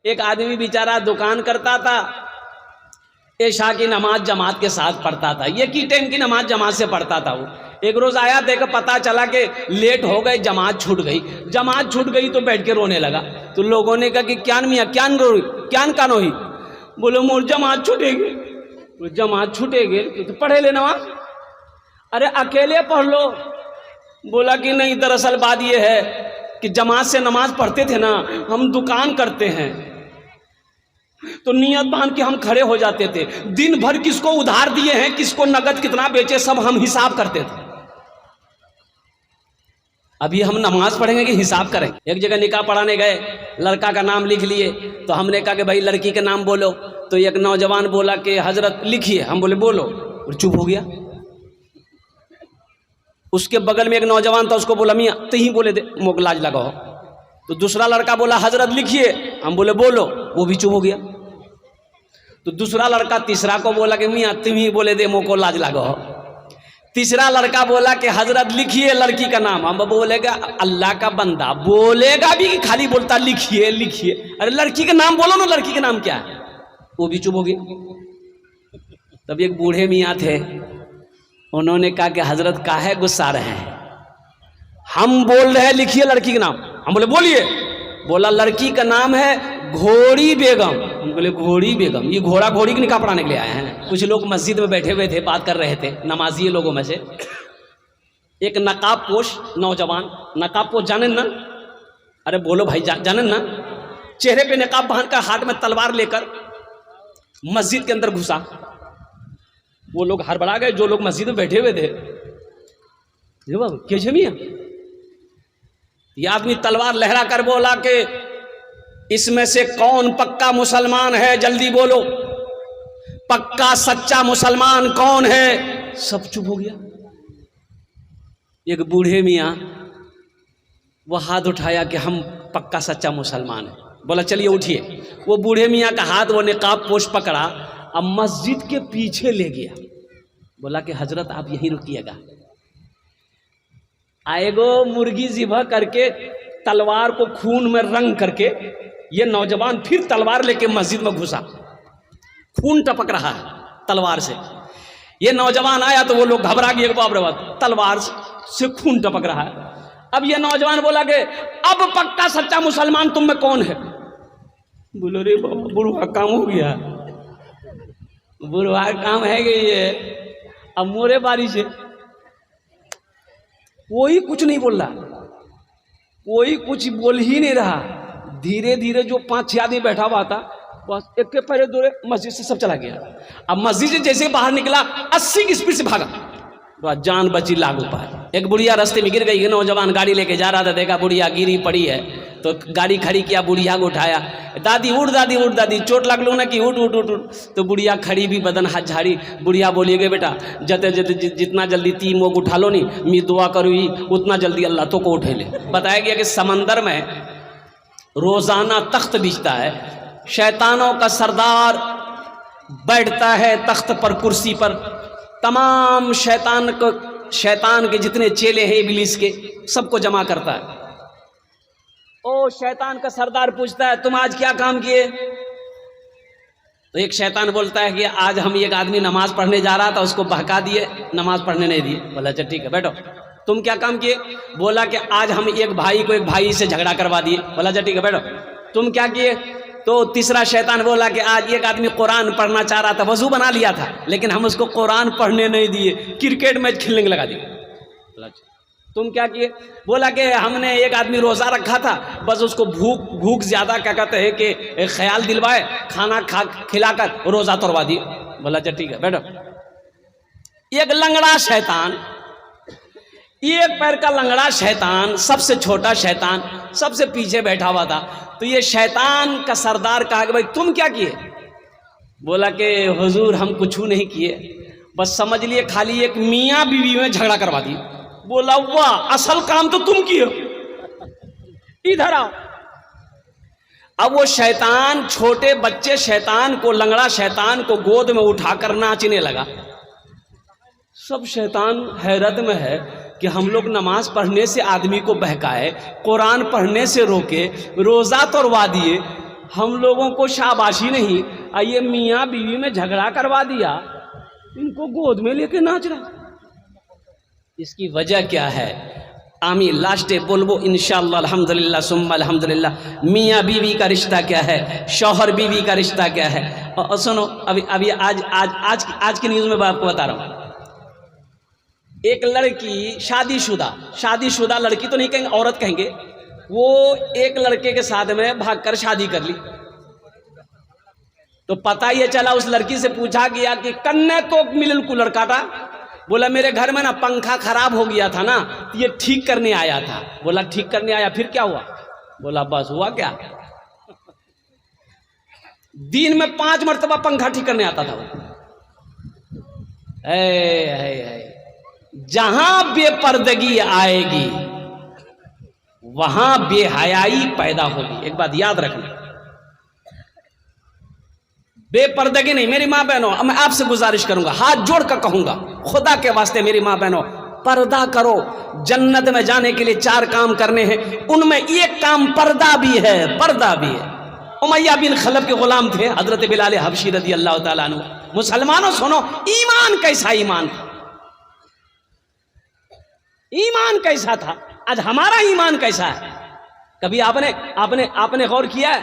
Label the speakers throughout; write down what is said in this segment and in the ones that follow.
Speaker 1: एक आदमी बेचारा दुकान करता था, ऐशा की नमाज जमात के साथ पढ़ता था, ये की टाइम की नमाज जमात से पढ़ता था। वो एक रोज आया, देखा पता चला कि लेट हो गए, जमात छूट गई। जमात छूट गई तो बैठ के रोने लगा। तो लोगों ने कहा कि क्यान मियाँ क्यान रो क्यान कानो ही? बोलो मोर जमात छूटेगी। जमात छूटेगी तो पढ़े ले नमाज। अरे अकेले पढ़ लो। बोला कि नहीं, दरअसल बात यह है कि जमात से नमाज पढ़ते थे ना, हम दुकान करते हैं तो नियत बांध के हम खड़े हो जाते थे। दिन भर किसको उधार दिए हैं, किसको नगद कितना बेचे, सब हम हिसाब करते थे। अभी हम नमाज पढ़ेंगे कि हिसाब करेंगे। एक जगह निकाह पढ़ाने गए, लड़का का नाम लिख लिए, तो हमने कहा कि भाई लड़की का नाम बोलो। तो एक नौजवान बोला कि हजरत लिखिए। हम बोले बोलो, और चुप हो गया। उसके बगल में एक नौजवान था, उसको बोला मियाँ तो ही बोले दे, मोक लाज लगाओ। तो दूसरा लड़का बोला हजरत लिखिए। हम बोले बोलो, वो भी चुप हो गया। तो दूसरा लड़का तीसरा को बोला कि मियाँ तुम ही बोले दे, मोको लाज लगाओ। तीसरा लड़का बोला कि हजरत लिखिए लड़की का नाम। हम बोलेगा अल्लाह का बंदा बोलेगा भी कि खाली बोलता लिखिए लिखिए। अरे लड़की का नाम बोलो ना, लड़की का नाम क्या है? वो भी चुप हो गया। तब एक बूढ़े मियाँ थे, उन्होंने कहा कि हजरत काहे गुस्सा रहे हैं, हम बोल रहे हैं लिखिए लड़की का नाम। हम बोले बोलिए। बोला लड़की का नाम है घोड़ी बेगम। हम बोले घोड़ी बेगम? ये घोड़ा घोड़ी की निकाह पढ़ाने के लिए आए हैं। कुछ लोग मस्जिद में बैठे हुए थे, बात कर रहे थे, नमाजी लोगों में से एक नकाब पोश नौजवान। नकाब पोश जाने ना? अरे बोलो भाई, जाने ना? चेहरे पे नकाब बांधकर हाथ में तलवार लेकर मस्जिद के अंदर घुसा। वो लोग हड़बड़ा गए, जो लोग मस्जिद में बैठे हुए थे। कैसे मियां? ये आदमी तलवार लहरा कर बोला कि इसमें से कौन पक्का मुसलमान है, जल्दी बोलो, पक्का सच्चा मुसलमान कौन है? सब चुप हो गया। एक बूढ़े मियाँ वो हाथ उठाया कि हम पक्का सच्चा मुसलमान है। बोला चलिए उठिए। वो बूढ़े मियाँ का हाथ वो निकाब पोश पकड़ा, अब मस्जिद के पीछे ले गया। बोला कि हजरत आप यहीं रुकिएगा। आएगो मुर्गी ज़िबह करके तलवार को खून में रंग करके ये नौजवान फिर तलवार लेके मस्जिद में घुसा। खून टपक रहा है तलवार से। ये नौजवान आया तो वो लोग घबरा गए, बाप रे बाप, तलवार से खून टपक रहा है। अब ये नौजवान बोला कि अब पक्का सच्चा मुसलमान तुम में कौन है? बोलो रे बाबा, बुढ़वा काम हो गया, बुढ़वा काम है कि ये अब मोरे बारी से। कोई कुछ नहीं बोल रहा, कोई कुछ बोल ही नहीं रहा। धीरे धीरे जो 5-6 आदमी बैठा हुआ था, बस एक के पैरे दौड़े मस्जिद से सब चला गया। अब मस्जिद से जैसे बाहर निकला 80 की स्पीड से भागा, बस जान बची लागू पार। एक बुढ़िया रास्ते में गिर गई। नौजवान गाड़ी लेके जा रहा था, देखा बुढ़िया गिरी पड़ी है तो गाड़ी खड़ी किया, बुढ़िया को उठाया। दादी उठ, दादी उठ, दादी चोट लग लो ना कि उठ उठ उठ उठ। तो बुढ़िया खड़ी भी, बदन हाथ झाड़ी। बुढ़िया बोली गए बेटा जते जते जितना जल्दी 3 मोग उठा लो नहीं, मैं दुआ करूँ उतना जल्दी अल्लाह तो को उठे ले। बताया गया कि समंदर में रोजाना तख्त बिछता है, शैतानों का सरदार बैठता है तख्त पर, कुर्सी पर, तमाम शैतान के जितने चेले हैं इब्लीस के, सबको जमा करता है। ओ शैतान का सरदार पूछता है तुम आज क्या काम किए? तो एक शैतान बोलता है कि आज हम एक आदमी नमाज पढ़ने जा रहा था, उसको बहका दिए, नमाज पढ़ने नहीं दिए। बोला अच्छा ठीक है बैठो। तुम क्या काम किए? बोला कि आज हम एक भाई को एक भाई से झगड़ा करवा दिए। बोला अच्छा ठीक है बैठो। तुम क्या किए? तो तीसरा शैतान बोला कि आज एक आदमी कुरान पढ़ना चाह रहा था, वजू बना लिया था, लेकिन हम उसको कुरान पढ़ने नहीं दिए, क्रिकेट मैच खेलने लगा दिए। बोला तुम क्या किए? बोला कि हमने एक आदमी रोज़ा रखा था, बस उसको भूख ज़्यादा क्या कहते हैं कि ख्याल दिलवाए, खाना खिलाकर रोज़ा तोड़वा दिए। बोला अच्छा ठीक है बैठो। एक लंगड़ा शैतान, एक पैर का लंगड़ा शैतान, सबसे छोटा शैतान, सबसे पीछे बैठा हुआ था। तो ये शैतान का सरदार कहा कि भाई तुम क्या किए? बोला कि हुजूर हम कुछ नहीं किए, बस समझ लिए खाली एक मियाँ बीवी में झगड़ा करवा दी। बोला वाह, असल काम तो तुम किए, इधर आओ। अब वो शैतान, छोटे बच्चे शैतान को, लंगड़ा शैतान को गोद में उठाकर नाचने लगा। सब शैतान हैरत में है कि हम लोग नमाज पढ़ने से आदमी को बहकाए, कुरान पढ़ने से रोके, रोज़ा तोड़वा दिए, हम लोगों को शाबाशी नहीं, ये मियाँ बीवी में झगड़ा करवा दिया, इनको गोद में लेके नाच रहा। इसकी वजह क्या है? आमी लास्टे बोलबो इंशाअल्लाह अल्हम्दुलिल्लाह सुम्मा अल्हम्दुलिल्लाह। मियाँ बीवी का रिश्ता क्या है, शौहर बीवी का रिश्ता क्या है। और सुनो, अभी आज की न्यूज़ में मैं आपको बता रहा हूँ। एक लड़की शादीशुदा लड़की तो नहीं कहेंगे, औरत कहेंगे, वो एक लड़के के साथ में भागकर शादी कर ली। तो पता ये चला, उस लड़की से पूछा गया कि कन्ने तो मिलल कूलर काटा। बोला मेरे घर में ना पंखा खराब हो गया था ना, तो ये ठीक करने आया था। बोला ठीक करने आया, फिर क्या हुआ? बोला बस हुआ क्या, दिन में 5 मरतबा पंखा ठीक करने आता था वो। जहां बेपर्दगी आएगी वहां बेहयाई पैदा होगी। एक बात याद रखना, बेपर्दगी नहीं। मेरी माँ बहनों, मैं आपसे गुजारिश करूंगा, हाथ जोड़ कर कहूंगा, खुदा के वास्ते मेरी माँ बहनों, पर्दा करो। जन्नत में जाने के लिए 4 काम करने हैं, उनमें एक काम पर्दा भी है, पर्दा भी है। उमैया बिन खलब के गुलाम थे हजरत बिलाल हबशी रदी अल्लाह ताला अन्हु। मुसलमानों सुनो, ईमान कैसा ईमान था, ईमान कैसा था। आज हमारा ईमान कैसा है? कभी आपने गौर किया है?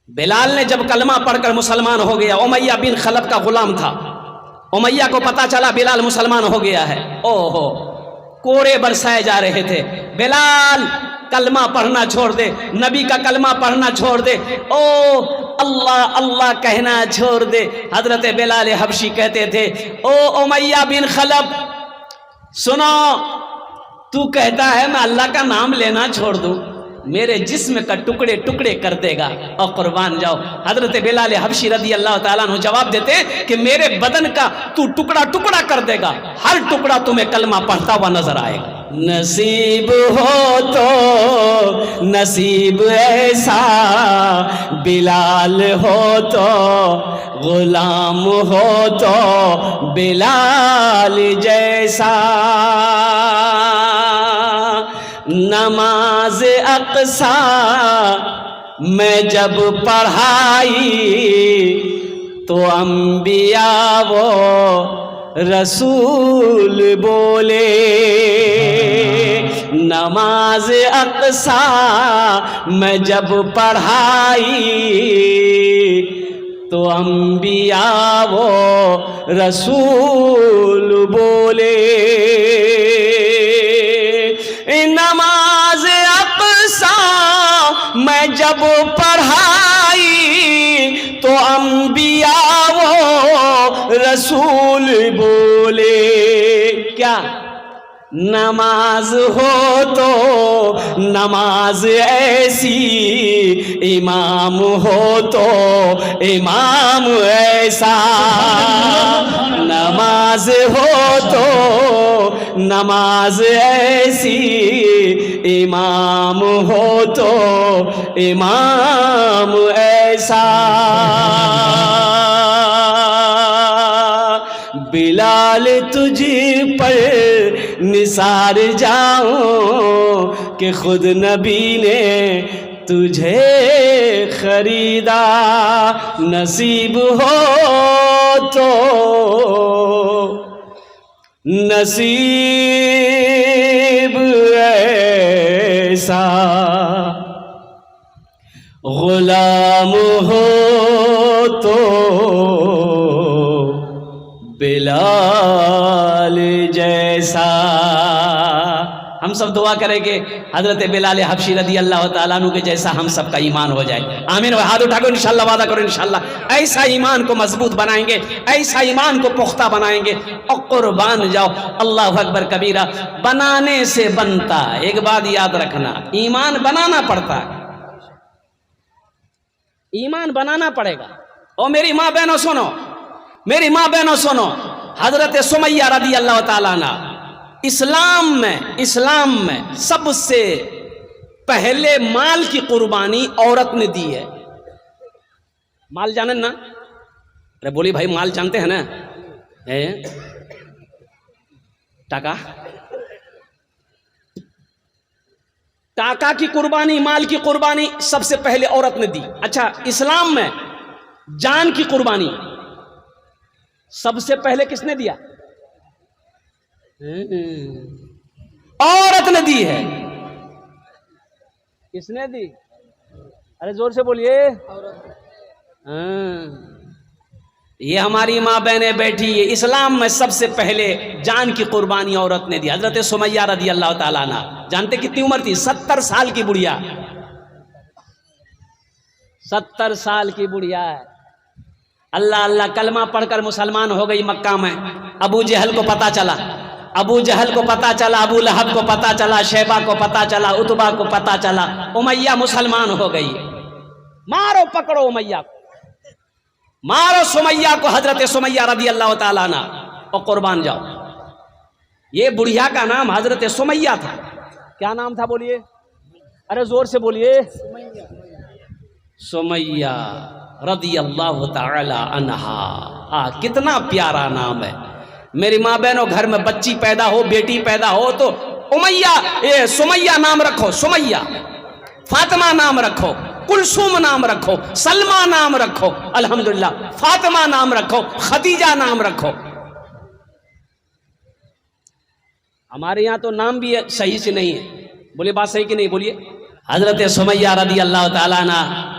Speaker 1: बिलाल ने जब कलमा पढ़कर मुसलमान हो गया, उमैया बिन खलब का गुलाम था, उमैया को पता चला बिलाल मुसलमान हो गया है। ओहो, कोड़े बरसाए जा रहे थे, बिलाल कलमा पढ़ना छोड़ दे, नबी का कलमा पढ़ना छोड़ दे, ओ अल्लाह अल्लाह कहना छोड़ दे। हजरत बिलाल हबशी कहते थे, ओ उमैया बिन खलब सुनो, तू कहता है मैं अल्लाह का नाम लेना छोड़ दूं, मेरे जिस्म का टुकड़े टुकड़े कर देगा और कुर्बान जाओ। हजरत बिलाल हबशी रदी अल्लाह ताला अन्हु जवाब देते कि मेरे बदन का तू टुकड़ा टुकड़ा कर देगा, हर टुकड़ा तुम्हें कलमा पढ़ता हुआ नजर आएगा। नसीब हो तो नसीब ऐसा, बिलाल हो तो गुलाम हो तो बिलाल जैसा। नमाज अक़सा मैं जब पढ़ाई तो अंबिया वो रसूल बोले। नमाज अक़सा मैं जब पढ़ाई तो अंबिया वो रसूल बोले। नमाज अक़सा मैं जब पढ़ाई तो अंबिया वो रसूल बोले। क्या नमाज हो तो नमाज ऐसी, इमाम हो तो इमाम ऐसा। नमाज हो तो नमाज ऐसी, इमाम हो तो इमाम ऐसा। बिलाल तुझ पर निसार जाऊं कि खुद नबी ने तुझे खरीदा। नसीब हो तो नसीब ऐसा, गुलाम हो तो बिलाल जैसा। हम सब दुआ करेंगे हजरत बिलाल हबशी रदी अल्लाह ताला अन्हु के जैसा हम सब का ईमान हो जाए। आमीन। हाथ उठा कर इंशाल्लाह वादा करो, इंशाल्लाह ऐसा ईमान को मजबूत बनाएंगे, ऐसा ईमान को पुख्ता बनाएंगे और कुर्बान जाओ। अल्लाह अकबर कबीरा। बनाने से बनता, एक बात याद रखना, ईमान बनाना पड़ता है, ईमान बनाना पड़ेगा। और मेरी माँ बहनों सुनो, मेरी माँ बहनों सुनो, हजरत सुमैया रदी अल्लाह ताला अन्हा इस्लाम में सबसे पहले माल की कुर्बानी औरत ने दी है। माल जाने ना? अरे बोली भाई माल जानते हैं ना? टाका टाका की कुर्बानी, माल की कुर्बानी सबसे पहले औरत ने दी। अच्छा, इस्लाम में जान की कुर्बानी सबसे पहले किसने दिया? औरत ने दी है। किसने दी? अरे जोर से बोलिए। ये हमारी माँ बहनें बैठी है, इस्लाम में सबसे पहले जान की कुर्बानी औरत ने दी। हजरत सुमैया रदी अल्लाह ताला अन्हा, जानते कितनी उम्र थी? 70 साल की बुढ़िया, 70 साल की बुढ़िया है। अल्लाह अल्लाह कलमा पढ़कर मुसलमान हो गई मक्का में। अबू जहल को पता चला, अबू जहल को पता चला, अबू लहब को पता चला, शैबा को पता चला, उतबा को पता चला, उमैया मुसलमान हो गई। मारो पकड़ो उमैया को, मारो सुमैया को, हजरत सुमैया रदी अल्लाह ताला अन्हा, और कुर्बान जाओ। ये बुढ़िया का नाम हजरत सुमैया था। क्या नाम था बोलिए? अरे जोर से बोलिए। सुमैया रदी अल्लाह ताला अन्हा। कितना प्यारा नाम है। मेरी माँ बहनों, घर में बच्ची पैदा हो, बेटी पैदा हो तो उमैया, ये सुमैया नाम रखो। सुमैया, फातिमा नाम रखो, कुलसूम नाम रखो, सलमा नाम रखो, अल्हम्दुलिल्लाह, फातिमा नाम रखो, खदीजा नाम रखो। हमारे यहाँ तो नाम भी सही से नहीं है। बोले बात सही कि नहीं? बोलिए। हजरत सुमैया रदी अल्लाह ताला अन्हा,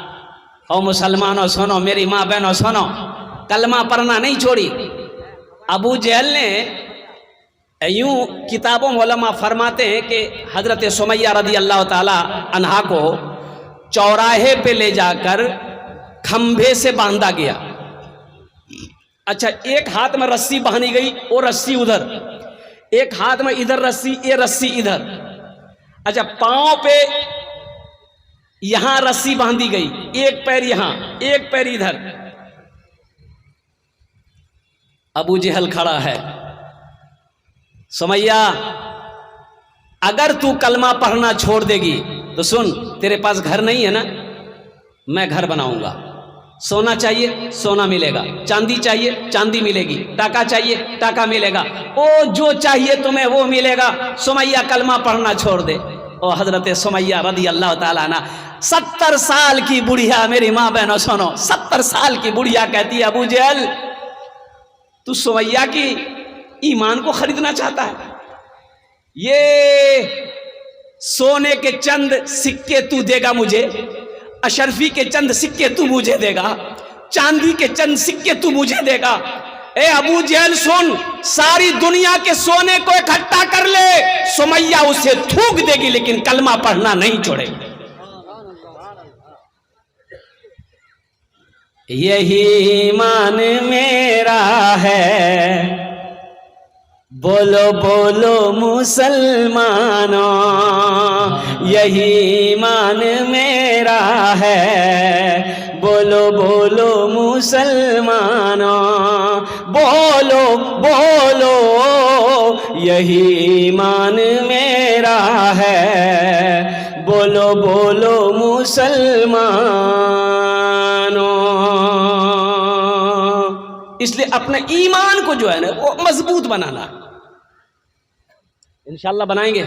Speaker 1: और मुसलमानों सुनो, मेरी माँ बहनों सुनो, कलमा पढ़ना नहीं छोड़ी। अबू जहल ने यूं किताबों में उलमा फरमाते हैं कि हजरत सुमैया रदी अल्लाह ताला अन्हा को चौराहे पे ले जाकर खंभे से बांधा गया। अच्छा, एक हाथ में रस्सी बांधी गई, वो रस्सी उधर, एक हाथ में इधर रस्सी, ये रस्सी इधर। अच्छा, पांव पे यहां रस्सी बांधी गई, एक पैर यहां, एक पैर इधर। अबू जहल खड़ा है। सुमैया, अगर तू कलमा पढ़ना छोड़ देगी तो सुन, तेरे पास घर नहीं है ना, मैं घर बनाऊंगा। सोना चाहिए, सोना मिलेगा, चांदी चाहिए, चांदी मिलेगी, टाका चाहिए, टाका मिलेगा, ओ जो चाहिए तुम्हें वो मिलेगा। सुमैया कलमा पढ़ना छोड़ दे। और हजरत सुमैया रदी अल्लाह ताला अन्हा, 70 साल की बुढ़िया, मेरी माँ बहनों सुनो, 70 साल की बुढ़िया कहती है, अबू जहल तू सुमैया की ईमान को खरीदना चाहता है? ये सोने के चंद सिक्के तू देगा मुझे, अशरफी के चंद सिक्के तू मुझे देगा, चांदी के चंद सिक्के तू मुझे देगा। ए अबू जहल सुन, सारी दुनिया के सोने को इकट्ठा कर ले, सुमैया उसे थूक देगी लेकिन कलमा पढ़ना नहीं छोड़ेगी। यही ईमान मेरा है, बोलो बोलो मुसलमानों, यही ईमान मेरा है, बोलो बोलो मुसलमानों, बोलो बोलो यही ईमान मेरा है, बोलो बोलो मुसलमानों। इसलिए अपने ईमान को जो है ना वो मजबूत बनाना। इंशाल्लाह बनाएंगे।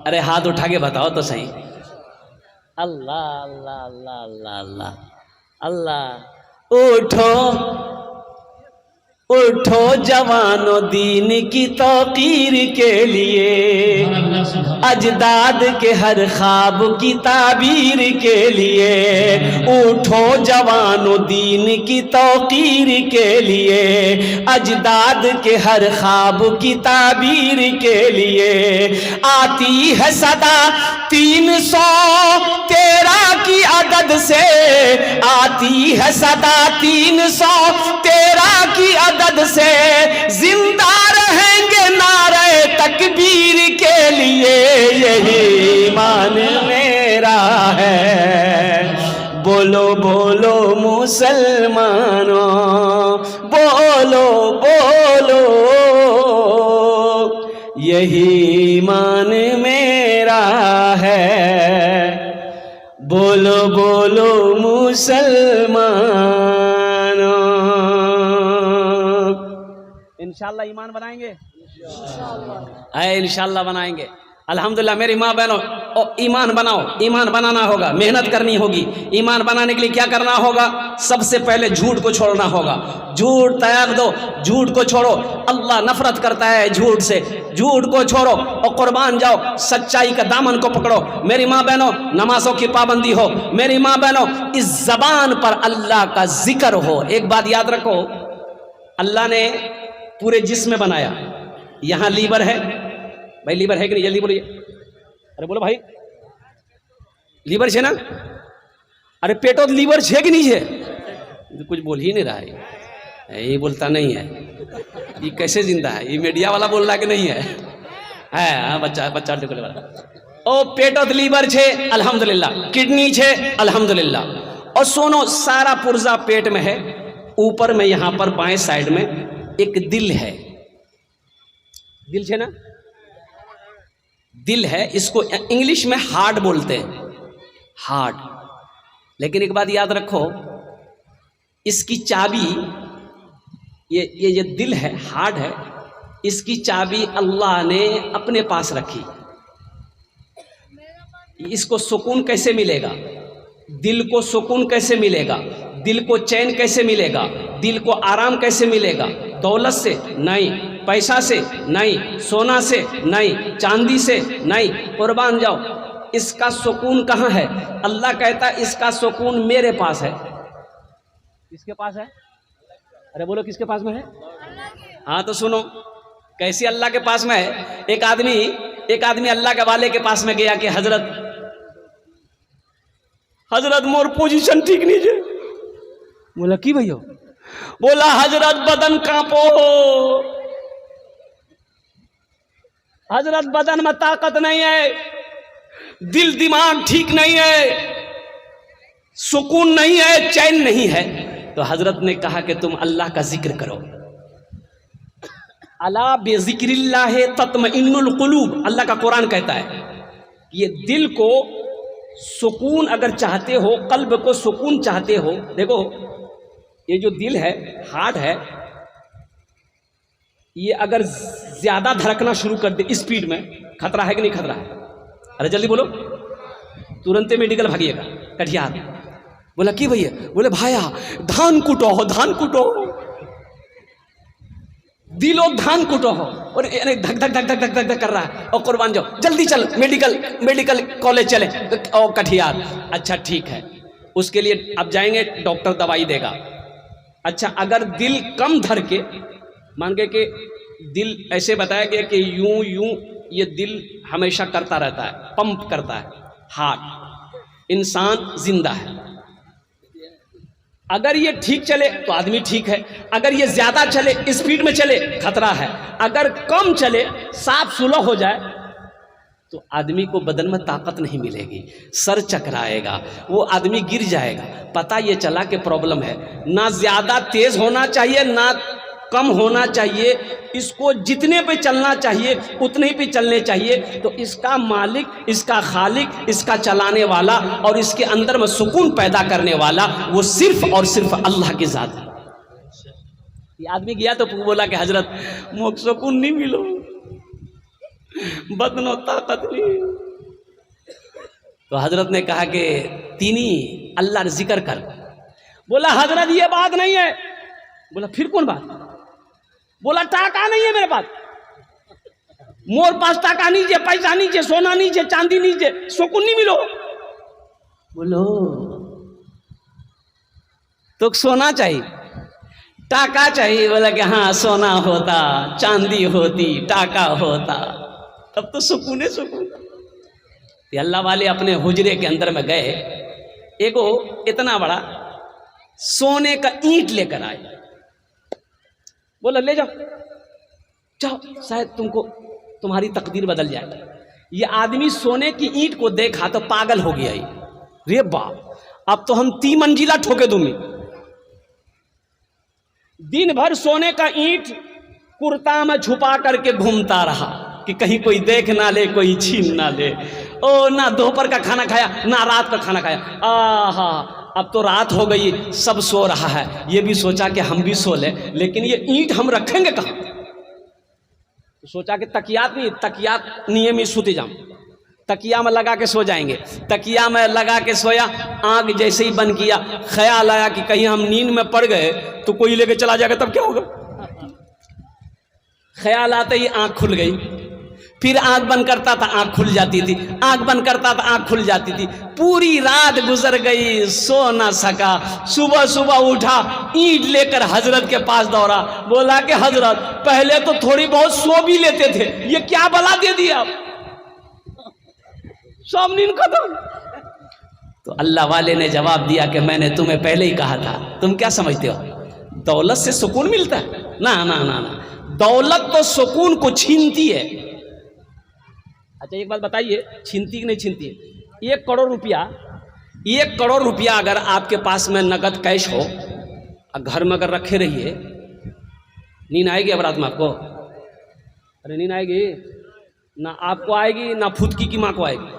Speaker 1: अरे हाथ उठा के बताओ तो सही। अल्लाह अल्लाह अल्लाह अल्लाह अल्लाह अल्लाह। उठो उठो जवानों दीन की तौकीर के लिए, अजदाद के हर ख्वाब की ताबीर के लिए। उठो जवानों दीन की तौकीर के लिए, अजदाद के हर ख्वाब की ताबीर के लिए। आती है सदा 313 की अदद से, आती है सदा 313 की अदद से, जिंदा रहेंगे नारे तकबीर के लिए। यही ईमान मेरा है, बोलो बोलो मुसलमानों, बोलो बोलो यही ईमान मेरा है, बोलो बोलो मुसलमानों। इंशाल्लाह ईमान बनाएंगे, इंशाल्लाह बनाएंगे। अल्हम्दुलिल्लाह मेरी माँ बहनों, ईमान बनाओ, ईमान बनाना होगा, मेहनत करनी होगी। ईमान बनाने के लिए क्या करना होगा? सबसे पहले झूठ को छोड़ना होगा। झूठ त्याग दो, झूठ को छोड़ो। अल्लाह नफरत करता है झूठ से। झूठ को छोड़ो और कुर्बान जाओ, सच्चाई का दामन को पकड़ो। मेरी माँ बहनों, नमाजों की पाबंदी हो। मेरी माँ बहनों, इस जबान पर अल्लाह का जिक्र हो। एक बात याद रखो, अल्लाह ने पूरे जिस्म में बनाया। यहाँ लीवर है भाई, लीवर है कि नहीं? जल्दी बोलिए। अरे बोलो भाई, लीवर है ना? अरे पेटो लीवर है कि नहीं है? कुछ बोल ही नहीं रहा है, ये बोलता नहीं है। ये कैसे जिंदा है? ये मीडिया वाला बोल रहा कि नहीं है? हाँ, बच्चा बच्चा ओ पेटो लीवर छे अल्हम्दुलिल्लाह, किडनी छे अल्हम्दुलिल्लाह। और सुनो, सारा पुर्जा पेट में है। ऊपर में यहां पर बाएं साइड में एक दिल है। दिल छे ना? दिल है, इसको इंग्लिश में हार्ट बोलते हैं, हार्ट। लेकिन एक बात याद रखो, इसकी चाबी, ये जो दिल है, हार्ट है, इसकी चाबी अल्लाह ने अपने पास रखी। इसको सुकून कैसे मिलेगा? दिल को सुकून कैसे मिलेगा? दिल को चैन कैसे मिलेगा? दिल को आराम कैसे मिलेगा? दौलत से नहीं, पैसा से नहीं, सोना से नहीं, चांदी से नहीं। कुर्बान जाओ, इसका सुकून कहाँ है? अल्लाह कहता है इसका सुकून मेरे पास है। किसके पास है? अरे बोलो, किसके पास में है? हाँ तो सुनो, कैसे अल्लाह के पास में है। एक आदमी अल्लाह के वाले के पास में गया कि हजरत मोर पोजीशन ठीक नहीं है। बोला की भैया? बोला हजरत बदन कांपो, हजरत बदन में ताकत नहीं है, दिल दिमाग ठीक नहीं है, सुकून नहीं है, चैन नहीं है। तो हजरत ने कहा कि तुम अल्लाह का जिक्र करो। अला बेजिक्रिल्लाह तत्मइन्नुल कुलूब, अल्लाह का कुरान कहता है। ये दिल को सुकून अगर चाहते हो, कल्ब को सुकून चाहते हो, देखो ये जो दिल है, हार्ट है, ये अगर ज्यादा धड़कना शुरू कर दे स्पीड में, खतरा है कि नहीं खतरा है? अरे जल्दी बोलो, तुरंत मेडिकल भागिएगा। कटिहार बोला कि भैया? बोले भाया धान कुटो हो, धान कुटो हो, दिलो धान कुटो हो। और धक धक धक धक धक धक धक कर रहा है। और कुर्बान जाओ, जल्दी चल मेडिकल कॉलेज चले। और कटिहार, अच्छा ठीक है, उसके लिए अब जाएंगे, डॉक्टर दवाई देगा। अच्छा, अगर दिल कम धर के, मान के कि दिल ऐसे बताया गया कि यूं यूं ये दिल हमेशा करता रहता है, पंप करता है, हार्ट, इंसान जिंदा है। अगर ये ठीक चले तो आदमी ठीक है, अगर ये ज्यादा चले, स्पीड में चले, खतरा है। अगर कम चले, साफ सुलह हो जाए, तो आदमी को बदन में ताकत नहीं मिलेगी, सर चकराएगा, वो आदमी गिर जाएगा। पता ये चला कि प्रॉब्लम है। ना ज्यादा तेज होना चाहिए, ना कम होना चाहिए, इसको जितने पे चलना चाहिए उतने पे चलने चाहिए। तो इसका मालिक, इसका खालिक, इसका चलाने वाला और इसके अंदर में सुकून पैदा करने वाला वो सिर्फ और सिर्फ अल्लाह की जात है। ये आदमी गया तो बोला कि हजरत मुझे सुकून नहीं मिलो, बदनो ताकत नहीं। तो हजरत ने कहा कि तीनी अल्लाह ने जिक्र कर। बोला हजरत ये बात नहीं है। बोला फिर कौन बात? बोला टाका नहीं है मेरे पास, मोर पास टाका नहीं है, पैसा नहीं है, सोना नहीं है, चांदी नहीं है, सुकून नहीं मिलो। बोलो तो सोना चाहिए, टाका चाहिए? बोला कि हाँ, सोना होता, चांदी होती, टाका होता, तब तो सुकून है, सुकून। अल्लाह वाले अपने हुजरे के अंदर में गए, एगो इतना बड़ा सोने का ईंट लेकर आए। बोला ले जाओ, जाओ, शायद तुमको तुम्हारी तकदीर बदल जाए। ये आदमी सोने की ईंट को देखा तो पागल हो गया। रे बाप, अब तो हम 3 मंजिला ठोके दूंगी। दिन भर सोने का ईंट कुर्ता में छुपा करके घूमता रहा कि कहीं कोई देख ना ले, कोई छीन ना ले। ओ ना दोपहर का खाना खाया, ना रात का खाना खाया। आहा, अब तो रात हो गई, सब सो रहा है, ये भी सोचा कि हम भी सो ले, लेकिन ये ईंट हम रखेंगे कहाँ? सोचा कि तकियात नहीं, तकियात नहीं में सूते जाऊं, तकिया में लगा के सो जाएंगे। तकिया में लगा के सोया, आंख जैसे ही बंद किया, ख्याल आया कि कहीं हम नींद में पड़ गए तो कोई लेके चला जाएगा, तब क्या होगा। ख्याल आते ही आंख खुल गई, फिर आंख बंद करता था आंख खुल जाती थी, आंख बंद करता था आंख खुल जाती थी। पूरी रात गुजर गई, सो ना सका। सुबह सुबह उठा, ईंट लेकर हजरत के पास दौड़ा, बोला कि हजरत पहले तो थोड़ी बहुत सो भी लेते थे, ये क्या बला दे दिया, सब नींद खत्म। तो अल्लाह वाले ने जवाब दिया कि मैंने तुम्हें पहले ही कहा था। तुम क्या समझते हो दौलत से सुकून मिलता है? ना ना ना ना, दौलत तो सुकून को छीनती है। अच्छा एक बात बताइए, छीनती कि नहीं छीनती है? 1 करोड़ रुपया, 1 करोड़ रुपया अगर आपके पास में नगद कैश हो, घर में अगर रखे रहिए, नींद आएगी अब रात में आपको? अरे नींद आएगी ना, आपको आएगी ना फुदकी की माँ को आएगी।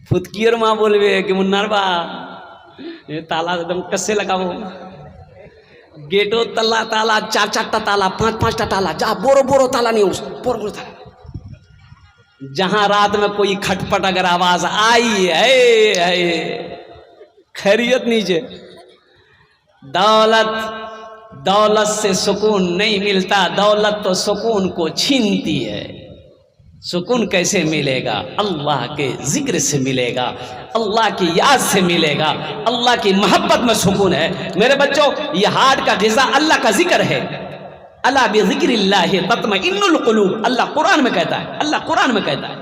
Speaker 1: फुदकी और माँ बोलवे कि मुन्नार बा ये ताला एकदम कस्से लगाओ, गेटो तल्ला ताला, 4-4 ताला, 5-5 ताला, जा बोरो बोरो ताला नहीं, उस बोरो बोरो ताला। जहां रात में कोई खटपट अगर आवाज आई है, खैरियत नीचे। दौलत से सुकून नहीं मिलता, दौलत तो सुकून को छीनती है। सुकून कैसे मिलेगा? अल्लाह के जिक्र से मिलेगा, अल्लाह की याद से मिलेगा, अल्लाह की मोहब्बत में सुकून है। मेरे बच्चों, ये हार्ट का ग़िज़ा अल्लाह का जिक्र है। अला बिज़िक्रिल्लाहि तत्मइन्नुल क़ुलूब, अल्लाह कुरान में कहता है, अल्लाह कुरान में कहता है।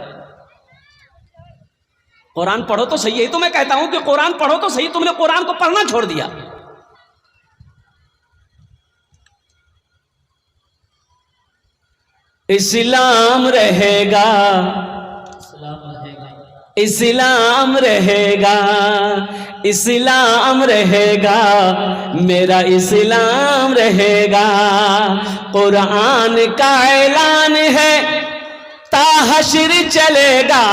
Speaker 1: कुरान पढ़ो तो सही, यही तो मैं कहता हूं कि कुरान पढ़ो तो सही। तुमने कुरान को पढ़ना छोड़ दिया। इस्लाम रहेगा, इस्लाम रहेगा, इस्लाम रहेगा, मेरा इस्लाम रहेगा। कुरान का ऐलान है ता हश्र चलेगा,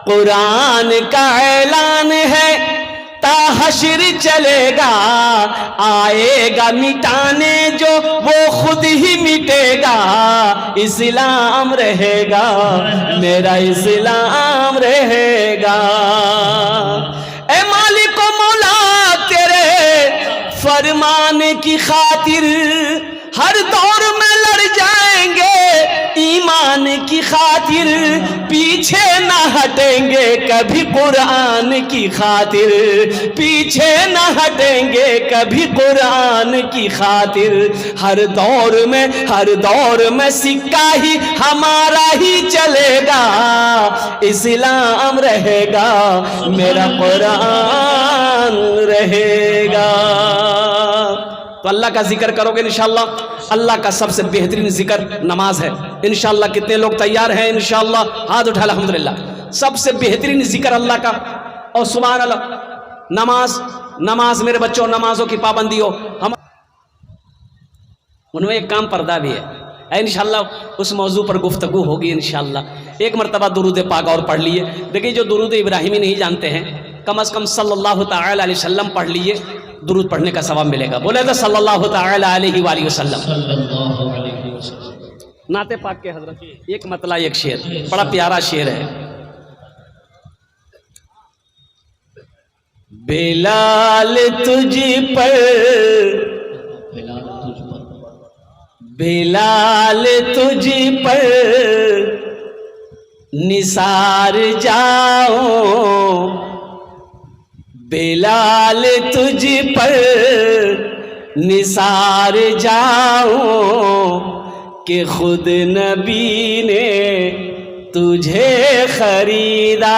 Speaker 1: कुरान का ऐलान है ता हश्र चलेगा। आएगा मिटाने जो वो खुद ही मिटेगा। इस्लाम रहेगा, मेरा इस्लाम रहेगा। ए मालिक ओ मौला, तेरे फरमान की खातिर हर दौर में लड़ जाएंगे, ईमान की खातिर पीछे ना हटेंगे कभी, कुरान की खातिर पीछे ना हटेंगे कभी, कुरान की खातिर। हर दौर में सिक्का ही हमारा ही चलेगा। इस्लाम रहेगा, मेरा कुरान रहेगा। तो अल्लाह का जिक्र करोगे इंशाअल्लाह। अल्लाह का सबसे बेहतरीन जिक्र नमाज है इंशाअल्लाह। कितने लोग तैयार हैं इंशाअल्लाह? हाथ उठा अल्हम्दुलिल्लाह। सबसे बेहतरीन जिक्र अल्लाह का। और सुभान अल्लाह, नमाज मेरे बच्चों, नमाजों की पाबंदी हो। हम उनमें एक काम पर्दा भी है इंशाअल्लाह, उस मौजू पर गुफ्तगू होगी इंशाअल्लाह। एक मरतबा दुरूद पाक और पढ़ लिए। देखिए, जो दुरूद इब्राहिमी नहीं जानते हैं, कम अज़ कम सल्लल्लाहु तआला अलैहि वसल्लम पढ़ लिए, दुरूद पढ़ने का सवाब मिलेगा। बोले तो सल्लल्लाहु तआला अलैहि वसल्लम। नाते पाक के हजरत एक मतला एक शेर, बड़ा प्यारा शेर है। बिलाल तुझ पर, बिलाल तुझ पर निसार जाओ, बिलाल तुझ पर निसार जाओ, कि खुद नबी ने तुझे खरीदा।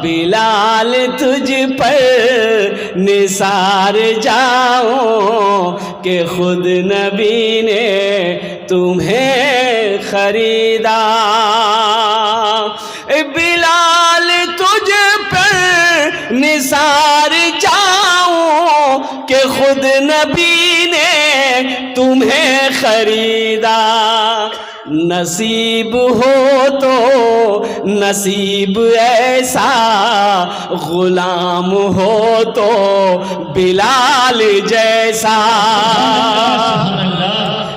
Speaker 1: बिलाल तुझ पर निसार जाओ, कि खुद नबी ने तुम्हें खरीदा। बिलाल तुझ पर निसार जाओ, कि खुद नबी ने तुम्हें खरीदा। नसीब हो तो नसीब ऐसा, गुलाम हो तो बिलाल जैसा।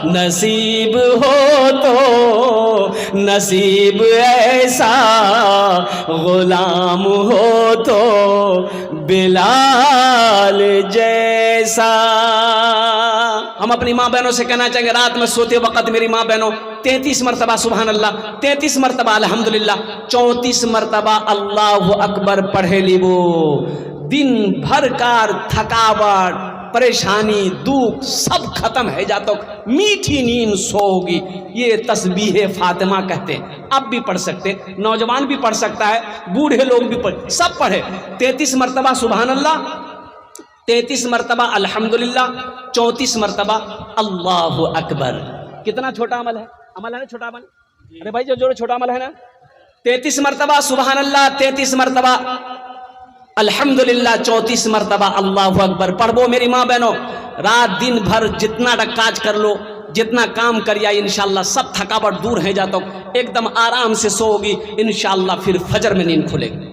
Speaker 1: नसीब हो तो नसीब ऐसा, गुलाम हो तो बिलाल जैसा। हम अपनी माँ बहनों से कहना चाहेंगे, रात में सोते वक्त मेरी माँ बहनों 33 मरतबा सुभान अल्लाह, 33 मरतबा अल्हम्दुलिल्लाह, 34 मरतबा अल्लाहु अकबर पढ़े लीबो। दिन भर का थकावट, परेशानी, दुख सब खत्म है जातो, मीठी नींद सोओगी। ये तस्बीह फातिमा कहते हैं। आप भी पढ़ सकते, नौजवान भी पढ़ सकता है, बूढ़े लोग भी पढ़, सब पढ़े। 33 मरतबा सुभान अल्लाह, 33 मरतबा अल्हम्दुलिल्लाह, 34 मरतबा अल्लाहु अकबर। कितना छोटा अमल है, अमल है ना छोटा अमल। अरे भाई जो जो छोटा अमल है ना, 33 मरतबा सुभान अल्लाह, 33 मरतबा अल्हम्दुलिल्लाह, 34 मरतबा अल्लाहु अकबर पढ़बो। मेरी माँ बहनों, रात दिन भर जितना काज कर लो, जितना काम करिया, इंशाअल्लाह सब थकावट दूर है जाता, एकदम आराम से सोओगी इंशाअल्लाह, फिर फजर में नींद खुलेगी।